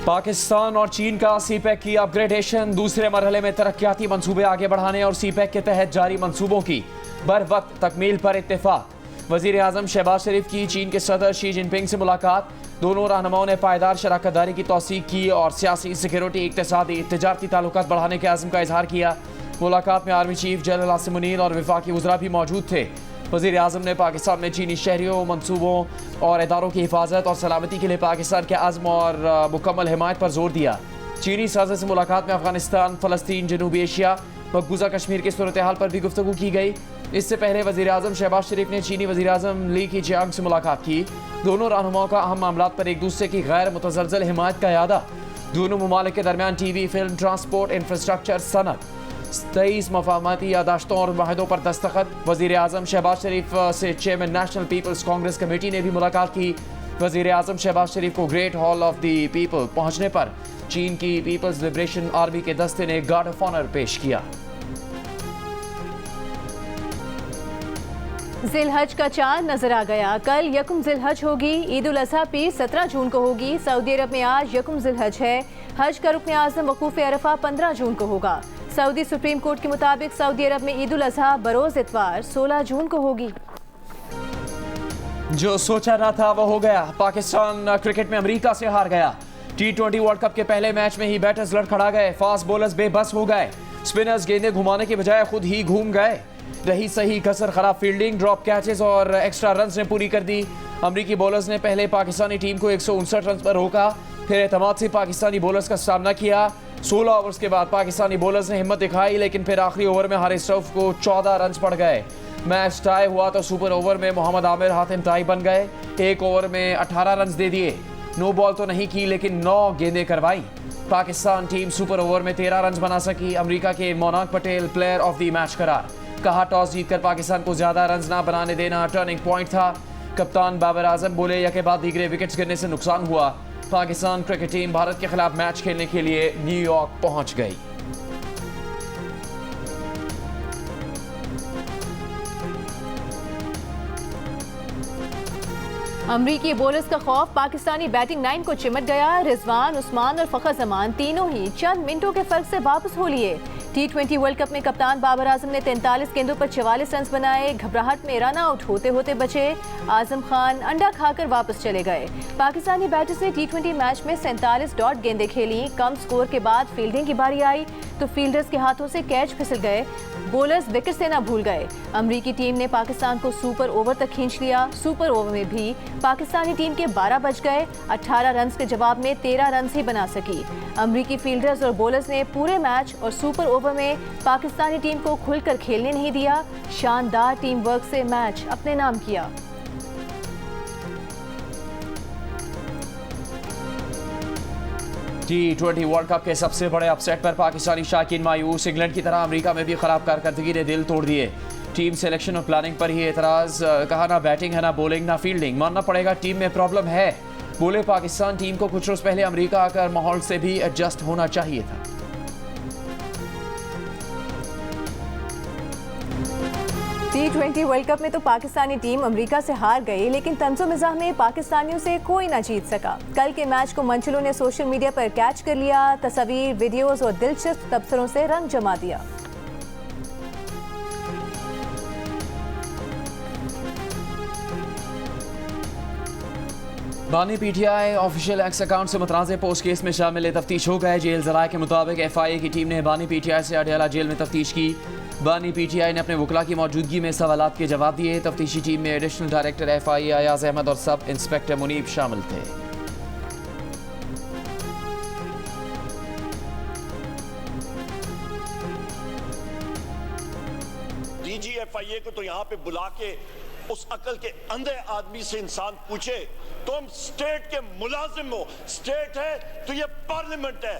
पाकिस्तान और चीन का सीपैक की अपग्रेडेशन, दूसरे मरहले में तरक्याती मंसूबे आगे बढ़ाने और सीपैक के तहत जारी मंसूबों की बर वक्त तकमील पर इत्तेफाक। वजीर आजम शहबाज शरीफ की चीन के सदर शी जिनपिंग से मुलाकात, दोनों रहनुमाओं ने पायदार शराकत दारी की तौसीक की और सियासी, सिक्योरिटी, इक्तिसादी, तजारती ताल्लुकात बढ़ाने के आज़म का इजहार किया। मुलाकात में army chief general Asim Munir और वफाकी वज़रा भी मौजूद थे। वज़ीर आज़म ने पाकिस्तान में चीनी शहरियों, मनसूबों और इदारों की हिफाजत और सलामती के लिए पाकिस्तान के आज़म और मुकम्मल हिमायत पर जोर दिया। चीनी सदर से मुलाकात में अफगानिस्तान, फ़लस्तीन, जनूबी एशिया, मकबूजा कश्मीर की सूरत हाल पर भी गुफ्तगू की गई। इससे पहले वज़ीर आज़म शहबाज शरीफ ने चीनी वज़ीर आज़म ली कीचियांग से मुलाकात की। दोनों रहनुमाओं का अहम मामलात पर एक दूसरे की गैर मुतज़लज़ल हिमायत का यादा। दोनों ममालिक के दरमियान टीवी, फिल्म, ट्रांसपोर्ट, इंफ्रास्ट्रक्चर, सनत, 23 मफाहमती यादाश्तों और माहिदों पर दस्तखत। वज़ीर आज़म शहबाज शरीफ से chairman National People's Congress committee ने भी मुलाकात की। वज़ीर आज़म शहबाज शरीफ को Great Hall of the People पहुँचने पर चीन की पीपल्स लिबरेशन आर्मी के दस्ते ने गार्ड ऑफ ऑनर पेश किया। जिलहज का चांद नजर आ गया। कल यकुम जिलहज होगी। ईद उल अज़हा पीर 17 जून को होगी। सऊदी अरब में आज यकुम जिलहज है। हज का रुकन आज़म वकूफ़ अरफा 15 जून को होगा। सऊदी सुप्रीम कोर्ट के मुताबिक सऊदी अरब में ईद उल अज़हा बरोज़ इतवार 16 जून को होगी। जो सोचा ना था वो हो गया। पाकिस्तान क्रिकेट में अमेरिका से हार गया। T20 वर्ल्ड कप के पहले मैच में ही बैटर्स लड़खड़ा गए। फास्ट बॉलर्स बेबस हो गए। स्पिनर्स गेंदें घुमाने के बजाय खुद ही घूम गए। रही सही कसर, खराब फील्डिंग, ड्रॉप कैचेस और एक्स्ट्रा रन्स ने पूरी कर दी। अमरीकी बॉलर्स ने पहले पाकिस्तानी टीम को 159 रन पर रोका, फिर एतमाद से पाकिस्तानी बॉलर्स का सामना किया। 16 ओवर्स के बाद पाकिस्तानी बॉलर्स ने हिम्मत दिखाई, लेकिन फिर आखिरी ओवर में हारिस रऊफ को 14 रन पड़ गए। मैच टाई हुआ तो सुपर ओवर में मोहम्मद आमिर हातिम ताई बन गए। एक ओवर में 18 रन दे दिए। नो बॉल तो नहीं की, लेकिन 9 गेंदें करवाई। पाकिस्तान टीम सुपर ओवर में 13 रन बना सकी। अमेरिका के Monank Patel player of the match करार। कहा टॉस जीतकर पाकिस्तान को ज्यादा रन ना बनाने देना टर्निंग पॉइंट था। कप्तान बाबर आजम बोले, या के बाद दीगरे विकेट्स गिरने से नुकसान हुआ। पाकिस्तान क्रिकेट टीम भारत के खिलाफ मैच खेलने के लिए न्यूयॉर्क पहुंच गई। अमरीकी बॉलर्स का खौफ पाकिस्तानी बैटिंग लाइन को चिमट गया। रिजवान, उस्मान और फखर जमान तीनों ही चंद मिनटों के फर्क से वापस हो लिए। T20 वर्ल्ड कप में कप्तान बाबर आजम ने 43 गेंदों पर 44 रन बनाए। घबराहट में रन आउट होते होते बचे। आजम खान अंडा खाकर वापस चले गए। पाकिस्तानी बैटर्स ने T20 मैच में 47 डॉट गेंदें खेली। कम स्कोर के बाद फील्डिंग की बारी आई तो फील्डर्स के हाथों से कैच फिसल गए। बॉलर्स विकेट से ना भूल गए। अमरीकी टीम ने पाकिस्तान को सुपर ओवर तक खींच लिया। सुपर ओवर में भी पाकिस्तानी टीम के 12 बच गए। 18 रन के जवाब में 13 रन ही बना सकी। अमरीकी फील्डर्स और बॉलर्स ने पूरे मैच और सुपर ओवर में पाकिस्तानी टीम को खुलकर खेलने नहीं दिया। शानदार टीम वर्क से मैच अपने नाम किया। T20 वर्ल्ड कप के सबसे बड़े अपसेट पर पाकिस्तानी शाकीन मायूस। इंग्लैंड की तरह अमेरिका में भी खराब कारकर्दगी ने दिल तोड़ दिए। टीम सिलेक्शन और प्लानिंग पर ही एतराज। कहा ना बैटिंग है, ना बॉलिंग, ना फील्डिंग। मानना पड़ेगा टीम में प्रॉब्लम है। बोले पाकिस्तान टीम को कुछ रोज पहले अमेरिका आकर माहौल से भी एडजस्ट होना चाहिए था। T20 वर्ल्ड कप में तो पाकिस्तानी टीम अमेरिका से हार गई, लेकिन तंज़ो मिज़ाह में पाकिस्तानियों से कोई ना जीत सका। कल के मैच को मंचलों ने सोशल मीडिया पर कैच कर लिया। तस्वीर, वीडियोस और दिलचस्प तबसरों से रंग जमा दिया। बानी PTI ऑफिशियल एक्स अकाउंट से मुतराज़े पोस्ट केस में शामिल तफ्तीश हो गए। जेल ज़राए के मुताबिक FIA की टीम ने बानी PTI से अडयाला जेल में तफ्तीश की। बानी PTI ने अपने वकला की मौजूदगी में सवालात के जवाब दिए। तफ्तीशी टीम में additional director FIA Ayaz Ahmed और सब इंस्पेक्टर मुनीब शामिल थे। DG FIA को तो यहाँ पे बुला के उस अकल के अंधे आदमी से इंसान पूछे, तुम स्टेट के मुलाजिम हो, स्टेट है तो ये पार्लियामेंट है,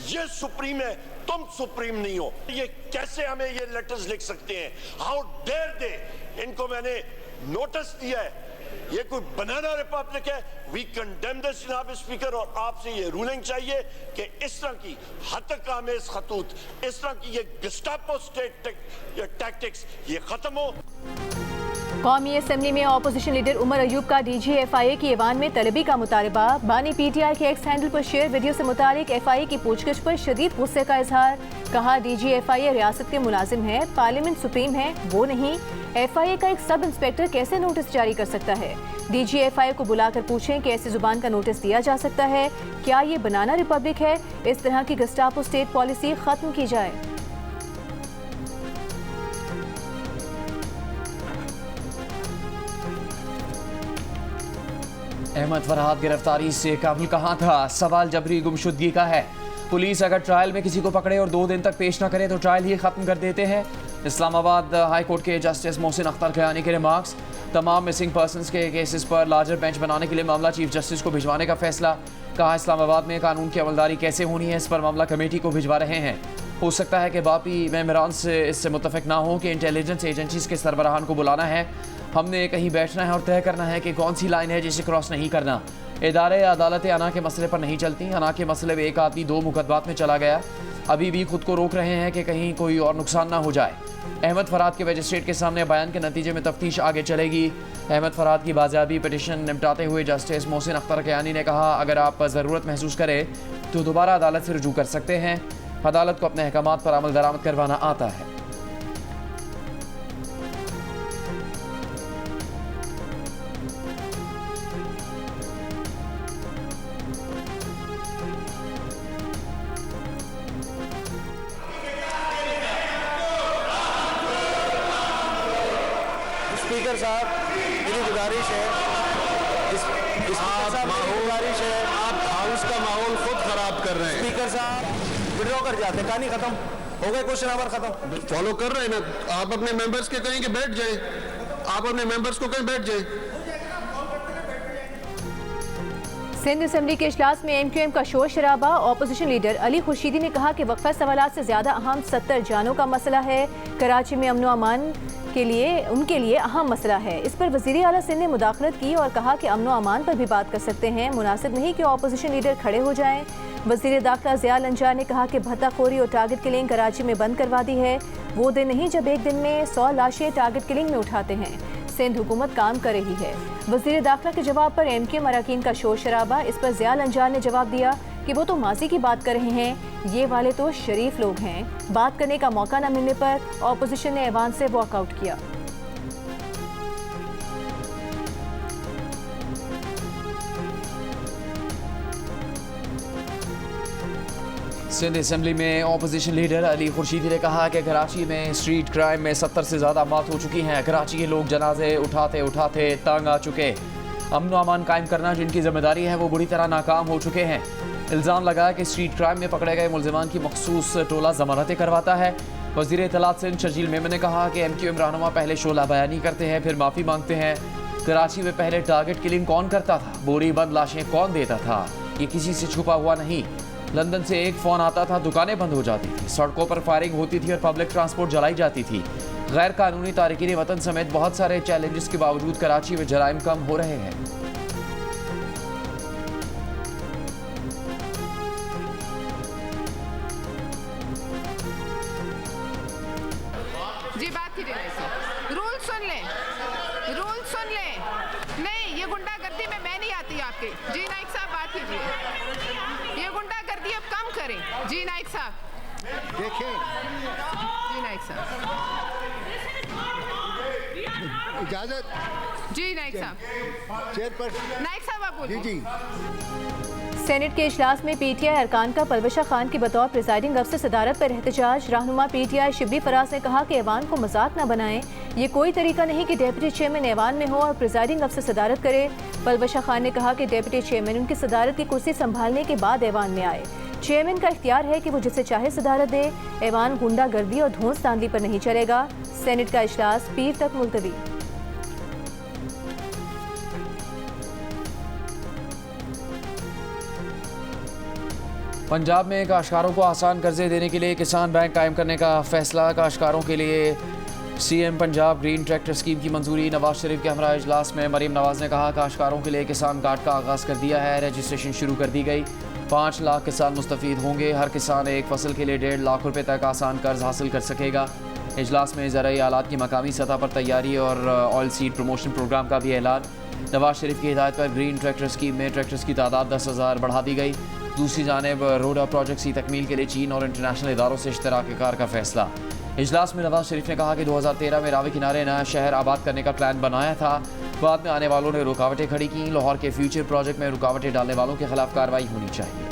ये सुप्रीम है, तुम सुप्रीम नहीं हो। ये कैसे हमें ये लेटर्स लिख सकते हैं? How dare they. इनको मैंने नोटिस दिया है, ये कोई बनाना रिपब्लिक है। वी कंडेम दिस जनाब स्पीकर, और आपसे ये रूलिंग चाहिए कि इस तरह की हतक-आमेज खतूत, इस तरह की ये गेस्टापो स्टेट टैक्टिक्स ये खत्म हो। कौमी असम्बली में अपोजिशन लीडर उमर अयूब का DGFIA की ऐवान में तलबी का मुतालबा। बानी PTI के एक्स हैंडल पर शेयर वीडियो से मुतालिक FIA की पूछगछ पर शदीद गुस्से का इजहार। कहा DGFIA रियासत के मुलाजिम है, पार्लियामेंट सुप्रीम है, वो नहीं। FIA का एक सब इंस्पेक्टर कैसे नोटिस जारी कर सकता है? DGFIA को बुलाकर पूछें कि ऐसी जुबान का नोटिस दिया जा सकता है? क्या ये बनाना रिपब्लिक है? इस तरह की गस्टापो स्टेट पॉलिसी खत्म की जाए। अहमद फरहाद गिरफ्तारी से काबुल कहाँ था? सवाल जबरी गुमशुदगी का है। पुलिस अगर ट्रायल में किसी को पकड़े और 2 दिन तक पेश न करे तो ट्रायल ही खत्म कर देते हैं। इस्लामाबाद हाई कोर्ट के जस्टिस मोहसिन अख्तर खयानी के रिमार्क्स। तमाम मिसिंग पर्सनस के केसेस पर लार्जर बेंच बनाने के लिए मामला चीफ जस्टिस को भिजवाने का फैसला। कहा इस्लामाबाद में कानून की अमलदारी कैसे होनी है, इस पर मामला कमेटी को भिजवा रहे हैं। हो सकता है कि बाकी मेंबरान से इससे मुतफिक ना हो कि इंटेलिजेंस एजेंसीज के सरबराहान को बुलाना है। हमने कहीं बैठना है और तय करना है कि कौन सी लाइन है जिसे क्रॉस नहीं करना। इदारे अदालतें अना के मसले पर नहीं चलती। अना के मसले में एक आदमी 2 मुकदमात में चला गया, अभी भी खुद को रोक रहे हैं कि कहीं कोई और नुकसान ना हो जाए। अहमद फरहाद के मजिस्ट्रेट के सामने बयान के नतीजे में तफ्तीश आगे चलेगी। अहमद फरहाद की बाज़ाबी पिटिशन निपटाते हुए जस्टिस मोहसिन अख्तर खयानी ने कहा, अगर आप ज़रूरत महसूस करें तो दोबारा अदालत से रुजू कर सकते हैं। अदालत को अपने अहकामात पर अमल दरामद करवाना आता है। स्पीकर साहब, मेरी गुजारिश है, गुजारिश है, आप हाउस का माहौल खुद खराब कर रहे हैं। स्पीकर साहब विड्रॉ कर जाते, कहानी खत्म हो गए, क्वेश्चन आवर खत्म। फॉलो कर रहे हैं ना, आप अपने मेंबर्स के कहें कि बैठ जाएं, आप अपने मेंबर्स को कहें बैठ जाएं। सिंध असेंबली के इजलास में MQM का शोर शराबा। अपोजिशन लीडर अली खुर्शीदी ने कहा कि वक्फा सवालात से ज्यादा अहम 70 जानों का मसला है। कराची में अमन व अमान के लिए उनके लिए अहम मसला है। इस पर वज़ीर आला सिंध ने मुदाखलत की और कहा कि अमन व अमान पर भी बात कर सकते हैं, मुनासिब नहीं कि अपोजिशन लीडर खड़े हो जाएं। वज़ीर दाखिला ज़िया लंजार ने कहा कि भत्ताखोरी और टारगेट किलिंग कराची में बंद करवा दी है। वो दिन नहीं जब एक दिन में 100 लाशें टारगेट किलिंग में उठाते हैं। सिंध हुकूमत काम कर रही है। वज़ीर दाखिला के जवाब पर MQM अरकान का शोर शराबा। इस पर ज़िया लंजार ने जवाब दिया कि वो तो माजी की बात कर रहे हैं, ये वाले तो शरीफ लोग हैं। बात करने का मौका न मिलने पर अपोजिशन ने ऐवान से वॉकआउट किया। सिंध असेंबली में अपोजिशन लीडर अली खुर्शीदी ने कहा कि कराची में स्ट्रीट क्राइम में 70 से ज़्यादा मौत हो चुकी हैं। कराची के लोग जनाजे उठाते उठाते तंग आ चुके। अमन व अमान कायम करना जिनकी जिम्मेदारी है वो बुरी तरह नाकाम हो चुके हैं। इल्ज़ाम लगाया कि स्ट्रीट क्राइम में पकड़े गए मुलजिमान की मखसूस टोला जमानतें करवाता है। वज़ीर इत्तलात सिंध शर्जील मेमन ने कहा कि MQM रहनुमा पहले शोला बयानी करते हैं, फिर माफ़ी मांगते हैं। कराची में पहले टारगेट किलिंग कौन करता था, बोरी बंद लाशें कौन देता था, ये किसी से छुपा हुआ नहीं। लंदन से एक फ़ोन आता था, दुकानें बंद हो जाती थी, सड़कों पर फायरिंग होती थी और पब्लिक ट्रांसपोर्ट जलाई जाती थी। गैर कानूनी तारकीन वतन समेत बहुत सारे चैलेंजेस के बावजूद कराची में जराइम कम हो रहे हैं। जी बात कीजिए रूल सुन लें, रूल सुन लें। नहीं, ये गुंडागर्दी में मैं नहीं आती आपके। जी नाइक साहब बात कीजिए। ये गुंडागर्दी अब कम करें। जी नाइक साहब देखें, जी नाइक साहब इजाजत। जी नाइक साहब, चेयरपर्सन नाइक साहब आप बोलिए। जी सेनेट के इजलास में PTI अरकान का परवशा खान की बतौर प्रिजाइडिंग अफसर सदारत पर एहतजाज। रहनुमा PTI शिबली फराज ने कहा कि ऐवान को मजाक न बनाएं। ये कोई तरीका नहीं कि डेप्यूटी चेयरमैन ऐवान में हो और प्रिजाइडिंग अफसर सदारत करे। परवशा खान ने कहा कि डेप्यूटी चेयरमैन उनकी सदारत की कुर्सी संभालने के बाद ऐवान में आए। चेयरमैन का इख्तियार है कि वो जिसे चाहे सदारत दे। ऐवान गुंडागर्दी और धौंस धांधली पर नहीं चलेगा। सेनेट का इजलास पीर तक मुलतवी। पंजाब में काश्तकारों को आसान कर्जे देने के लिए किसान बैंक कायम करने का फैसला। काश्तकारों के लिए CM Punjab green tractor scheme की मंजूरी। नवाज शरीफ के हमरा इजलास में मरीम नवाज ने कहा काश्तकारों के लिए किसान कार्ड का आगाज़ कर दिया है, रजिस्ट्रेशन शुरू कर दी गई। 5 लाख किसान मुस्तफ़ीद होंगे। हर किसान एक फसल के लिए 1.5 लाख रुपए तक आसान कर्ज हासिल कर सकेगा। इजलास में ज़राई आलात की मकामी सतह पर तैयारी और ऑयल सीड प्रमोशन प्रोग्राम का भी ऐलान। नवाज शरीफ की हिदायत पर ग्रीन ट्रैक्टर स्कीम में ट्रैक्टर्स की तादाद 10,000 बढ़ा दी गई। दूसरी जानिब रोडा प्रोजेक्ट की तकमील के लिए चीन और इंटरनेशनल इदारों से इश्तराक कार का फैसला। इजलास में नवाज शरीफ ने कहा कि 2013 में रावी किनारे नया शहर आबाद करने का प्लान बनाया था, बाद में आने वालों ने रुकावटें खड़ी की। लाहौर के फ्यूचर प्रोजेक्ट में रुकावटें डालने वालों के खिलाफ कार्रवाई होनी चाहिए।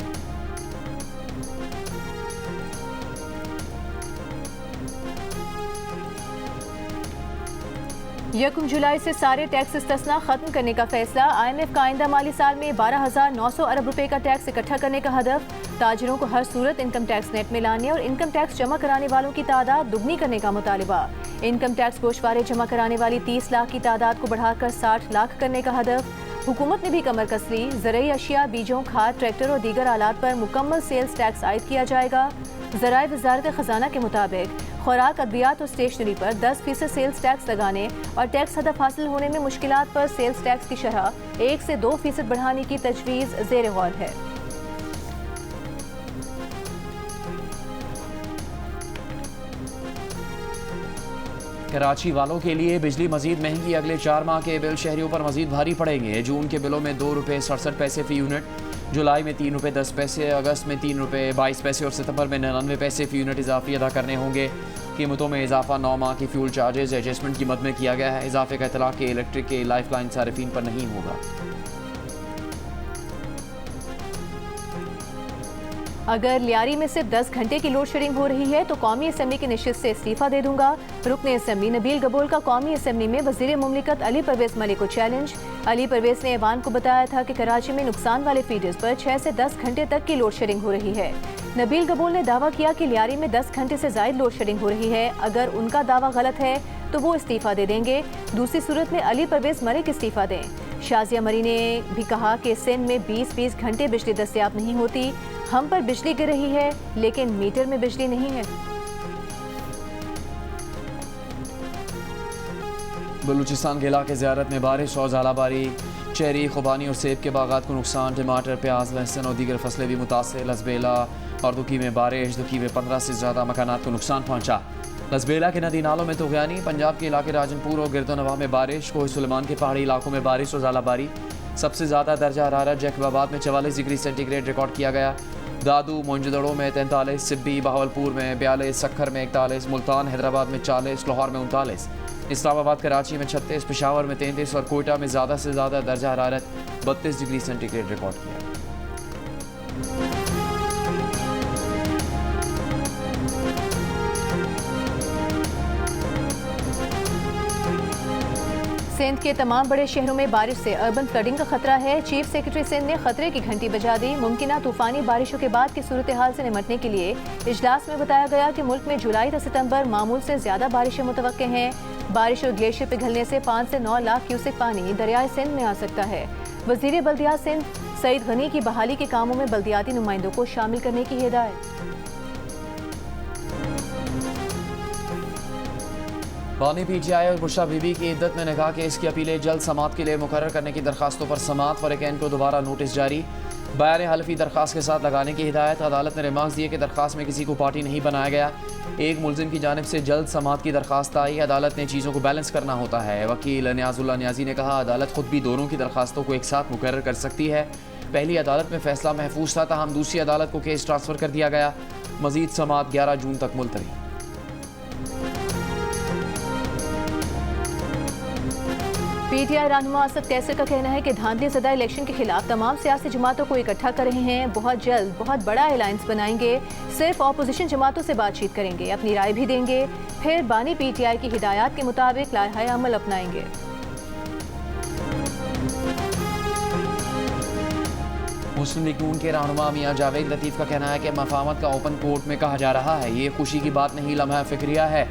यकम जुलाई से सारे टैक्स इस्तिस्ना खत्म करने का फैसला। IMF का आइंदा माली साल में 12,900 अरब रुपए का टैक्स इकट्ठा करने का हदफ। ताजिरों को हर सूरत इनकम टैक्स नेट में लाने और इनकम टैक्स जमा कराने वालों की तादाद दुगनी करने का मुतालिबा। इनकम टैक्स गोशवारे जमा कराने वाली 30 लाख की तादाद को बढ़ाकर 60 लाख करने का हदफ। हुकूमत ने भी कमर कस ली। ज़रूरी अशिया, बीजों, खाद, ट्रैक्टर और दीगर आलात पर मुकम्मल सेल्स टैक्स आयद किया जाएगा। ज़राए वज़ारत ख़जाना के मुताबिक खुराक, अद्वियात और स्टेशनरी पर 10% सेल्स टैक्स लगाने और टैक्स हदफ हासिल होने में मुश्किलात पर सेल्स टैक्स की शरह 1 से 2% बढ़ाने की तजवीज़ ज़ेर गौर है। कराची वालों के लिए बिजली मजीद महंगी। अगले 4 माह के बिल शहरियों पर मजीद भारी पड़ेंगे। जून के बिलों में 2 रुपये 67 पैसे फी यूनिट, जुलाई में 3 रुपये 10 पैसे, अगस्त में 3 रुपये 22 पैसे और सितंबर में 99 पैसे फी यूनिट इजाफी अदा करने होंगे। कीमतों में इजाफा 9 माह की फ्यूल चार्जेस एडजस्टमेंट कीमत में किया गया है। इजाफे का इतलाक के इलेक्ट्रिक के लाइफ लाइन सारिफीन पर नहीं होगा। अगर लियारी में सिर्फ 10 घंटे की लोड शेडिंग हो रही है तो कौमी असम्बली की नशिस्त से इस्तीफा दे दूंगा। रुकने असम्बली नबील गबोल का कौमी असम्बली में वजीर मुमलिकत अली परवेज मलिक को चैलेंज। अली परवेज ने ऐवान को बताया था कि कराची में नुकसान वाले फीडर्स पर 6 से 10 घंटे तक की लोड शेडिंग हो रही है। नबील गबोल ने दावा किया कि लियारी में 10 घंटे से ज्यादा लोड शेडिंग हो रही है। अगर उनका दावा गलत है तो वो इस्तीफा दे देंगे, दूसरी सूरत में अली परवेज मलिक इस्तीफा दें। शाजिया मरी ने भी कहा कि सिंध में 20-20 घंटे बिजली दस्तयाब नहीं होती। हम पर बिजली गिर रही है लेकिन मीटर में बिजली नहीं है। बलूचिस्तान के इलाके ज़ियारत में बारिश और ज़ालाबारी। चेरी, खुबानी और सेब के बागात को नुकसान। टमाटर, प्याज, लहसुन और दीगर फसलें भी मुतासर। लसबेला और दुकी में बारिश। दुकी में 15 से ज़्यादा मकानात को नुकसान पहुँचा। लसबेला के नदी नालों में तुग़यानी। पंजाब के इलाके राजनपुर और गिरदोनवा में बारिश। कोह सुलेमान के पहाड़ी इलाकों में बारिश और ज़ालाबारी। सबसे ज़्यादा दर्जा हरारत जैकबाबाद में 44 डिग्री सेंटीग्रेड रिकॉर्ड किया गया। दादू, मोइंजोदड़ो में 43, सिब्बी, बहावलपुर में 42, सक्खर में 41, मुल्तान हैदराबाद में 40, लाहौर में 39, इस्लामाबाद कराची में 36, पेशावर में 33 और कोयटा में ज़्यादा से ज़्यादा दर्जा हरारत 32 डिग्री सेंटीग्रेड रिकॉर्ड किया। सिंध के तमाम बड़े शहरों में बारिश से अर्बन फ्लडिंग का खतरा है। चीफ सेक्रेटरी सिंध ने खतरे की घंटी बजा दी। मुमकिन तूफानी बारिशों के बाद की सूरत हाल से निमटने के लिए इजलास में बताया गया कि मुल्क में जुलाई से सितंबर मामूल से ज्यादा बारिशें मुतवक्के हैं। बारिश और ग्लेशियर पिघलने से 5 से 9 लाख क्यूसेक पानी दरियाए सिंध में आ सकता है। वजीर बल्दियात सिंध सईद गनी की बहाली के कामों में बल्दियाती नुमाइंदों को शामिल करने की हिदायत। बानी PTI और बुशरा बीबी की इद्दत में निकाह केस की अपीलें जल्द समाअत के लिए मुकर्रर करने की दरखास्तों पर समाअत। फरीकैन को दोबारा नोटिस जारी। बयान हल्फी दरखास्त के साथ लगाने की हिदायत। अदालत ने रिमार्क्स दिए कि दरखास्त में किसी को पार्टी नहीं बनाया गया। एक मुलजिम की जानिब से जल्द समाअत की दरखास्त आई। अदालत ने चीज़ों को बैलेंस करना होता है। वकील नियाजुल्लाह नियाजी ने कहा अदालत खुद भी दोनों की दरखास्तों को एक साथ मुकर्रर कर सकती है। पहली अदालत में फैसला महफूज था, ताहम दूसरी अदालत को केस ट्रांसफ़र कर दिया गया। मजीद समाअत 11 जून तक मुलतवी। PTI रहनुमा असद कैसर का कहना है कि धांधली ज़दा इलेक्शन के खिलाफ तमाम सियासी जमातों को इकट्ठा कर रहे हैं। बहुत जल्द बहुत बड़ा अलायंस बनाएंगे। सिर्फ अपोजिशन जमातों से बातचीत करेंगे, अपनी राय भी देंगे, फिर बानी PTI की हिदायत के मुताबिक लाहे अमल अपनाएंगे। मुस्लिम लीग नून के रहनुमा मियां जावेद लतीफ़ का कहना है कि मफाहमत का ओपन कोर्ट में कहा जा रहा है। ये खुशी की बात नहीं, लम्हा फिक्रिया है।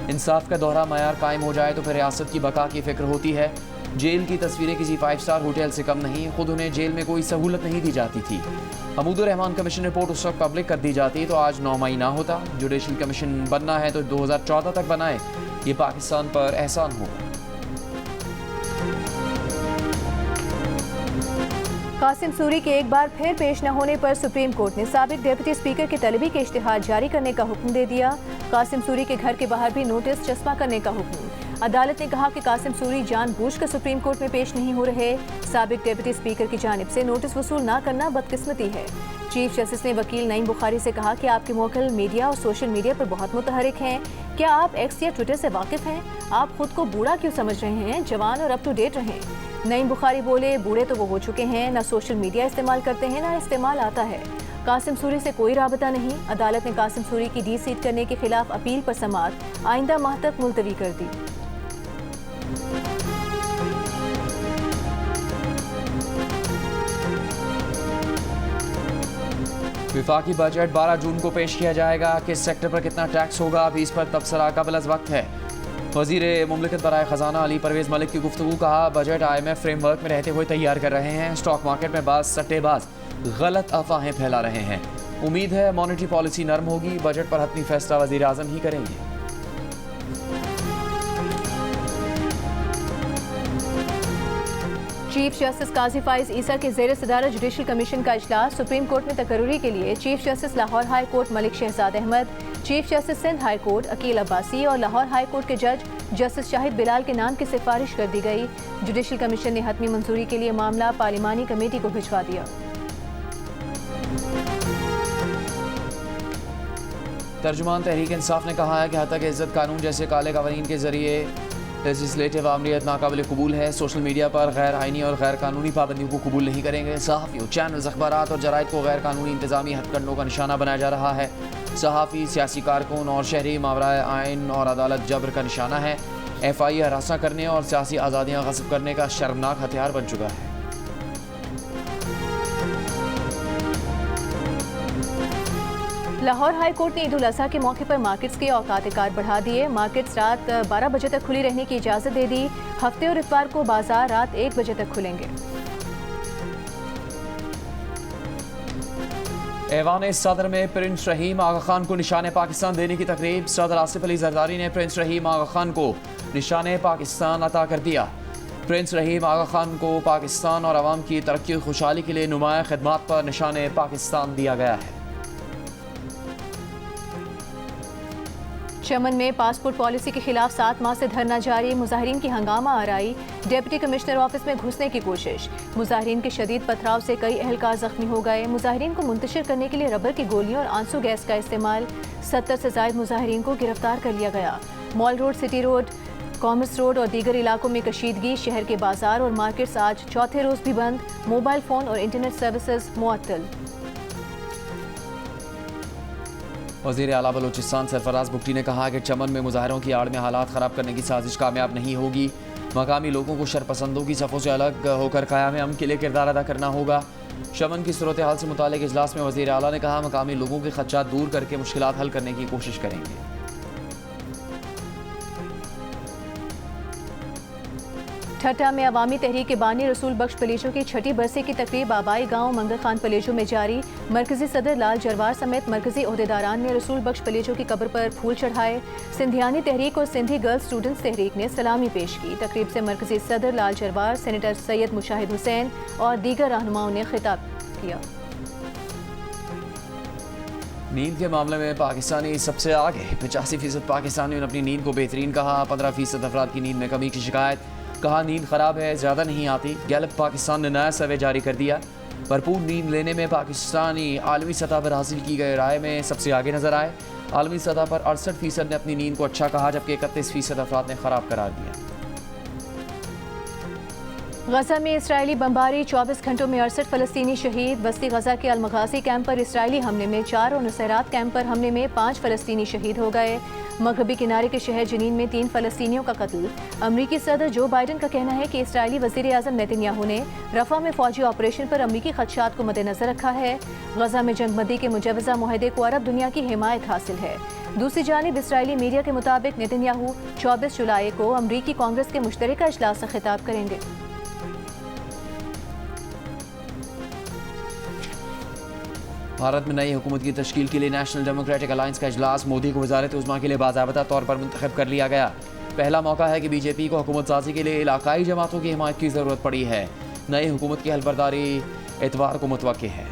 इंसाफ का दोहरा मयार कायम हो जाए तो फिर रियासत की बका की फिक्र होती है। जेल की तस्वीरें किसी 5 स्टार होटल से कम नहीं। खुद उन्हें जेल में कोई सहूलत नहीं दी जाती थी। हमीदुर रहमान कमीशन रिपोर्ट उस वक्त पब्लिक कर दी जाती तो आज 9 मई ना होता। जुडिशल कमीशन बनना है तो 2014 तक बनाए। ये पाकिस्तान पर एहसान होगा। कासिम सूरी के एक बार फिर पेश न होने पर सुप्रीम कोर्ट ने साबिक डिप्टी स्पीकर की तलबी के इश्तिहार जारी करने का हुक्म दे दिया। कासिम सूरी के घर के बाहर भी नोटिस चस्पा करने का हुक्म। अदालत ने कहा कि कासिम सूरी जानबूझकर सुप्रीम कोर्ट में पेश नहीं हो रहे। साबिक डिप्टी स्पीकर की जानिब से नोटिस वसूल न करना बदकिस्मती है। चीफ जस्टिस ने वकील नईम बुखारी से कहा कि आपके मोवक्किल मीडिया और सोशल मीडिया पर बहुत मुतहरिक हैं। क्या आप एक्स या ट्विटर से वाकिफ हैं? आप खुद को बूढ़ा क्यों समझ रहे हैं? जवान और अप टू डेट रहें। नईम बुखारी बोले, बूढ़े तो वो हो चुके हैं, ना सोशल मीडिया इस्तेमाल करते हैं, ना इस्तेमाल आता है। कासिम सूरी से कोई राबता नहीं। अदालत ने कासिम सूरी की डी-सीट करने के खिलाफ अपील पर समाअत आइंदा माह तक मुलतवी कर दी। विफाकी बजट 12 जून को पेश किया जाएगा। किस सेक्टर पर कितना टैक्स होगा, अभी इस पर तबसरा कबल अज़ वक्त है। वज़ीर मुमलिकत बराए ख़जाना अली परवेज़ मलिक की गुफ्तगू। कहा, बजट IMF फ्रेमवर्क में रहते हुए तैयार कर रहे हैं। स्टॉक मार्केट में बाज़ सट्टेबाज गलत अफवाहें फैला रहे हैं। उम्मीद है मॉनेटरी पॉलिसी नरम होगी। बजट पर हतमी फैसला वज़ीर आज़म ही करेंगे। चीफ जस्टिस काजी फाइज ईसा के ज़ेर सदारत जुडिशल कमीशन का इजलास। सुप्रीम कोर्ट में तकर्रुरी के लिए chief justice Lahore high court Malik Shahzad Ahmed, chief justice Sindh high court Aqeel Abbasi और लाहौर हाई कोर्ट के जज जस्टिस शाहिद बिलाल के नाम की सिफारिश कर दी गई। जुडिशल कमीशन ने हतमी मंजूरी के लिए मामला पार्लिमानी कमेटी को भिजवा दिया। तर्जुमान तहरीक इंसाफ ने कहा है कि हत्या के इज्जत कानून जैसे काले कवानीन के जरिए लेजिस्लेटिव आमरीत नाकाबिल कबूल है। सोशल मीडिया पर गैर आइनी और गैर कानूनी पाबंदियों को कबूल नहीं करेंगे। सहाफ़ियों, चैनल्स, अखबारात और जराइद को गैर कानूनी इंतजामी हथकंडों का निशाना बनाया जा रहा है। सहाफ़ी, सियासी कारकुन और शहरी मावराए आइन और अदालत जबर का निशाना है। FI हरासा करने और सियासी आज़ादियाँ गस्ब करने का शर्मनाक हथियार बन चुका है। लाहौर हाई कोर्ट ने ईद उल अज़हा के मौके पर मार्केट्स के औकात कार बढ़ा दिए। मार्केट्स रात 12 बजे तक खुली रहने की इजाज़त दे दी। हफ्ते और इतवार को बाजार रात 1 बजे तक खुलेंगे। ऐवान सदर में प्रिंस रहीम आगा खान को निशान पाकिस्तान देने की तकरीब। सदर आसिफ अली जरदारी ने प्रिंस रहीम आगा खान को निशान पाकिस्तान अता कर दिया। प्रिंस रहीम आगा खान को पाकिस्तान और अवाम की तरक्की और खुशहाली के लिए नुमाया खिदमात पर निशान पाकिस्तान दिया गया है। चमन में पासपोर्ट पॉलिसी के खिलाफ 7 माह से धरना जारी। मुजाहिरीन की हंगामा आराई। डिप्टी कमिश्नर ऑफिस में घुसने की कोशिश। मुजाहिरीन के शदीद पथराव से कई एहलकार जख्मी हो गए। मुजाहिरीन को मुंतशिर करने के लिए रबर की गोलियों और आंसू गैस का इस्तेमाल। 70 से ज़ायद मुजाहिरीन को गिरफ्तार कर लिया गया। Mall road, city road, commerce road और दीगर इलाकों में कशीदगी। शहर के बाजार और मार्केट्स आज चौथे रोज भी बंद। मोबाइल फ़ोन और इंटरनेट सर्विसेज मुअत्तल। वज़ीर आला बलूचिस्तान सरफराज बुगटी ने कहा कि चमन में मुजाहरों की आड़ में हालात ख़राब करने की साजिश कामयाब नहीं होगी। मकामी लोगों को शरपसंदों की सफ़ों से अलग होकर क़याम अमन के लिए किरदार अदा करना होगा। चमन की सूरत हाल से मुतालिक इजलास में वज़ीर आला ने कहा, मकामी लोगों के खदशात दूर करके मुश्किलात हल करने की कोशिश करेंगे। ठट्टा में अवामी तहरीक के बानी रसूल बख्श पलेजो की 6ठी बरसी की तकरीब आबाई गांव मंगल खान पलेजो में जारी। मरकजी सदर लाल जरवार समेत मरकजी ओहदेदारान ने रसूल बख्श पलेजो की कब्र पर फूल चढ़ाए। सिंधियानी तहरीक और सिंधी गर्ल्स स्टूडेंट्स तहरीक ने सलामी पेश की। तकरीब से मरकजी सदर लाल जरवार, सेनेटर सैयद मुशाहिद हुसैन और दीगर रहनुमाओं ने खिताब किया। नींद के मामले में पाकिस्तानी सबसे आगे। 85% पाकिस्तानियों ने अपनी नींद को बेहतरीन कहा। 15% अफराद की नींद में कमी की शिकायत। कहा, नींद ख़राब है, ज़्यादा नहीं आती। गैलप पाकिस्तान ने नया सर्वे जारी कर दिया। भरपूर नींद लेने में पाकिस्तानी आलमी सतह पर हासिल की गई राय में सबसे आगे नजर आए। आलमी सतह पर 68% ने अपनी नींद को अच्छा कहा, जबकि 31% अफराद ने ख़राब करार दिया। गजा में इसराइली बमबारी। 24 घंटों में 68 फ़लस्तीनी शहीद। वस्ती गजा के अलमगासी कैंप पर इसराइली हमले में 4 और नुसैरात कैंप पर हमले में 5 फ़लस्तीनी शहीद हो गए। मगरबी किनारे के शहर जनीन में 3 फ़लस्तीनियों का कत्ल। अमरीकी सदर जो बाइडन का कहना है कि इसराइली वज़ीर आज़म नेतन्याहू ने रफ़ा में फ़ौजी ऑपरेशन पर अमरीकी खदशात को मद्देनज़र रखा है। गजा में जंगबंदी के मुजवज़ा मुआहदे को अरब दुनिया की हिमायत हासिल है। दूसरी जानिब इसराइली मीडिया के मुताबिक नेतन्याहू 24 जुलाई को अमरीकी कांग्रेस के मुश्तरका इजलास से खिताब करेंगे। भारत में नई हुकूमत की तश्कील के लिए नेशनल डेमोक्रेटिक अलायंस का इजलास। मोदी को वज़ारत उज़्मा के लिए बाज़ाबता तौर पर मुंतखब कर लिया गया। पहला मौका है कि बीजेपी को हुकूमत साजी के लिए इलाकाई जमातों की हिमायत की ज़रूरत पड़ी है। नई हुकूमत की हलबरदारी इतवार को मुतवक्की है।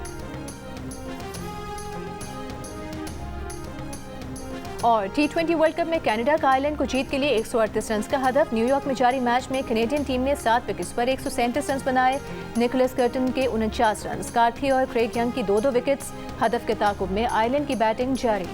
और T20 वर्ल्ड कप में कनाडा का आयरलैंड को जीत के लिए 138 रन का हदफ। न्यूयॉर्क में जारी मैच में कैनेडियन टीम ने 7 विकेट्स पर 137 रन बनाए। निकोलस कर्टन के 49 रन, कार्थी और क्रेग यंग की 2-2 विकेट्स। हदफ के ताकुब में आयरलैंड की बैटिंग जारी।